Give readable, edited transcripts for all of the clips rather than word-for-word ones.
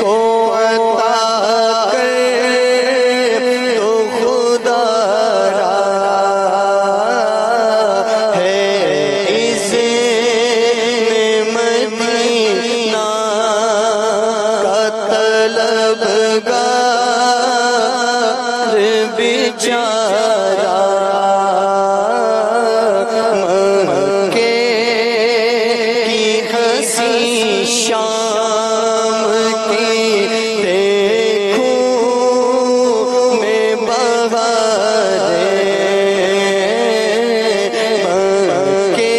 کو عطا کر تو خدا را ہے اس مدینہ کا طلبگار بیچارہ مکے کی حسین شام کی دیکھوں میں بہاریں مکے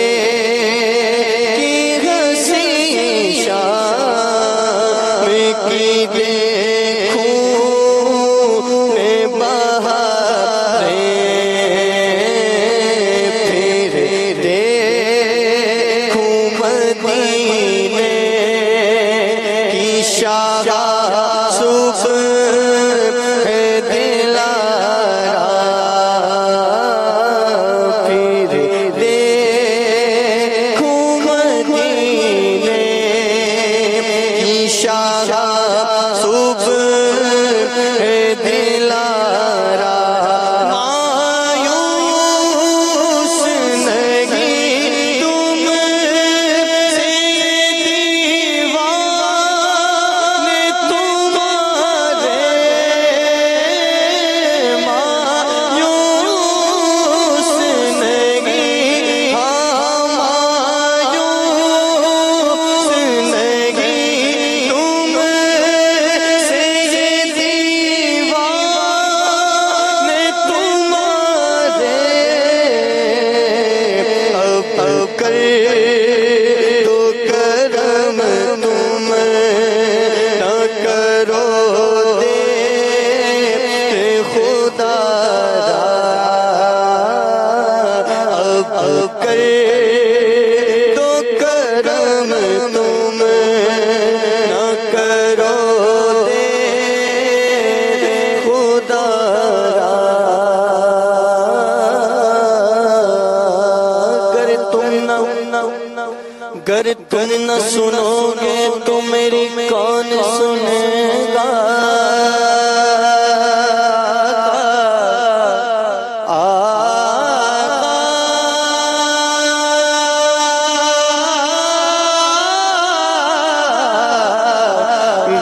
کی حسین شام کی دیکھوں میں بہاریں پھر دیکھوں مدینے کی شاخ صبح دلارا پھر دیکھوں مدینے کی شاخ صبح دلارا مایوس نہیں تم سے دیوانے تمہارے مایوس نہیں مایوس نہیں تم سے دیوانے تمہارے اب کر تو کرم تم نہ کرو دے خدا را اب کر تو کرم تم نہ کرو دے خدا را گر تم نہ سنو گے تو میری کون سنے گا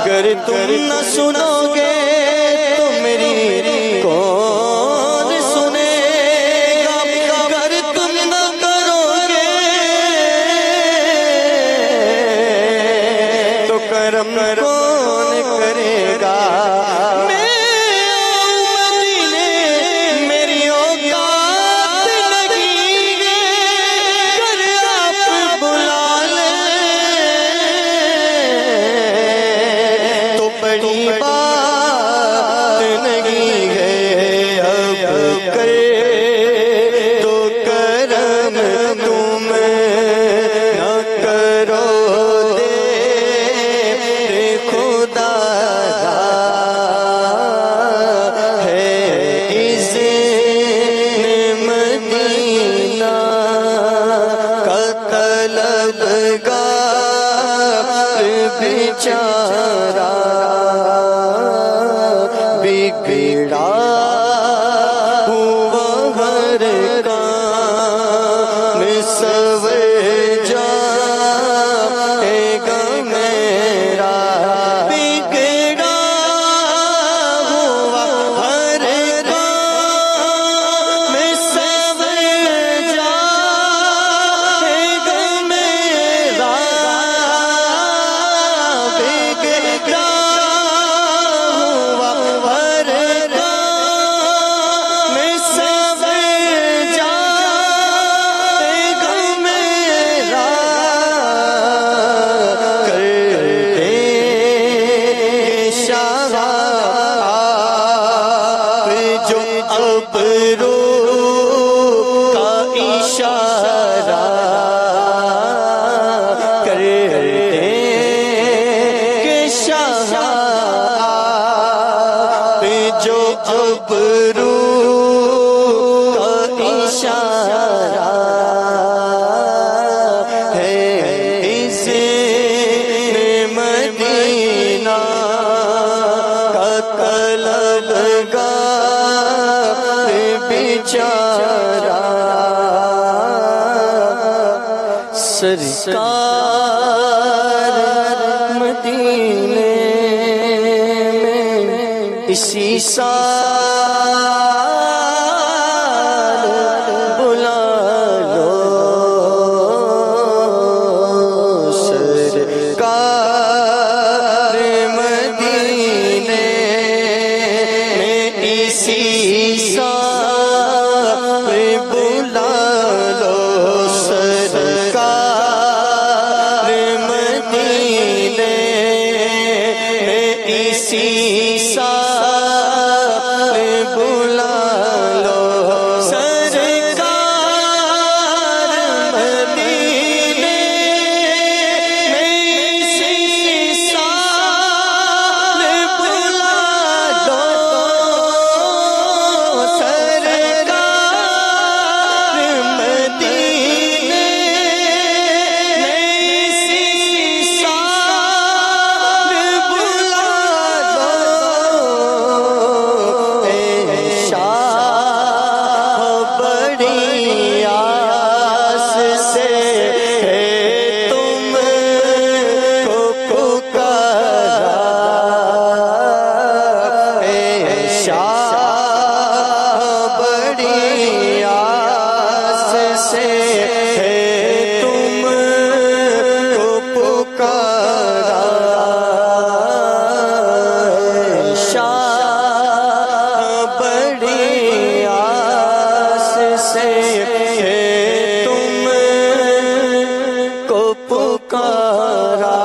گر تم نہ سنو گے تو میری کون سنے گا گر تم نہ کرو گے تو کرم کون کرے گا میری اوقات نہیں ہے گر آپ بلا لیں تو بڑی بات نہیں ہے اب کر تو کرم تم نہ کرو دے خدا را ہے اس مدینہ کا طلبگار بیچارہ بگڑا ہوا ہر کام سنور جائے گا میرا بگڑا ہوا ہر کام سنور جائے گا میرا بگڑا ہوا ہر کام سنور جائے گا میرا کر دے شاہ جو ابرو کا اشارہ کر دے شاہ جو ابرو کا اشارہ ہے اس مدینہ مدینے میں اسی سال بلا لو سرکار مدینے میں اسی سال بلا لو سرکار مدینے میں اسی سال بلا لو سرکار مدینے میں اسی سال بلا لو سرکار مدینے میں اسی سال بلا لو اے شاہ بڑی آس سے ہے تم کو پکارا اے شاہ بڑی آس سے ہے تم کو پکارا شاہ بڑی آس سے ہے تم کو پکارا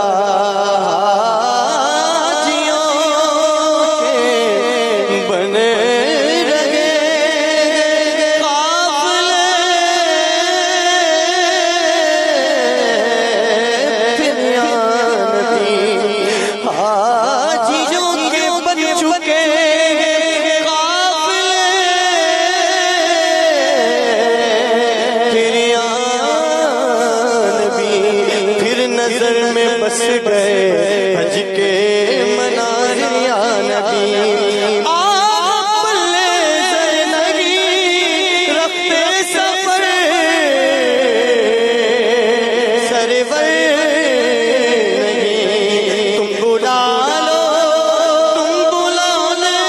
حاجیوں کے بنے رہے قافلے پھر یا نبی حاجیوں کے بن چکے قافلے پھر یا نبی پھر نظر میں بس گئے حج کے منار یا نبی آپ پلے زینبی رکھتے سفر سرور نہیں تم بلا لو تم بلانے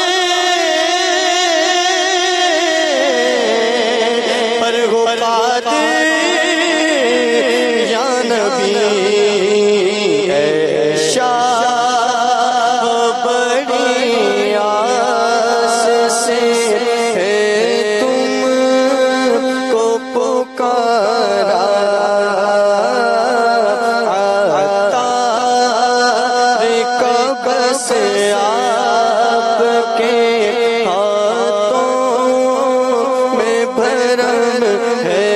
پر ہو قادر یا نبی اے شاہ بڑی آس سے ہے تم کو پکارا عطار کا بس آپ کے ہاتھوں میں بھرم ہے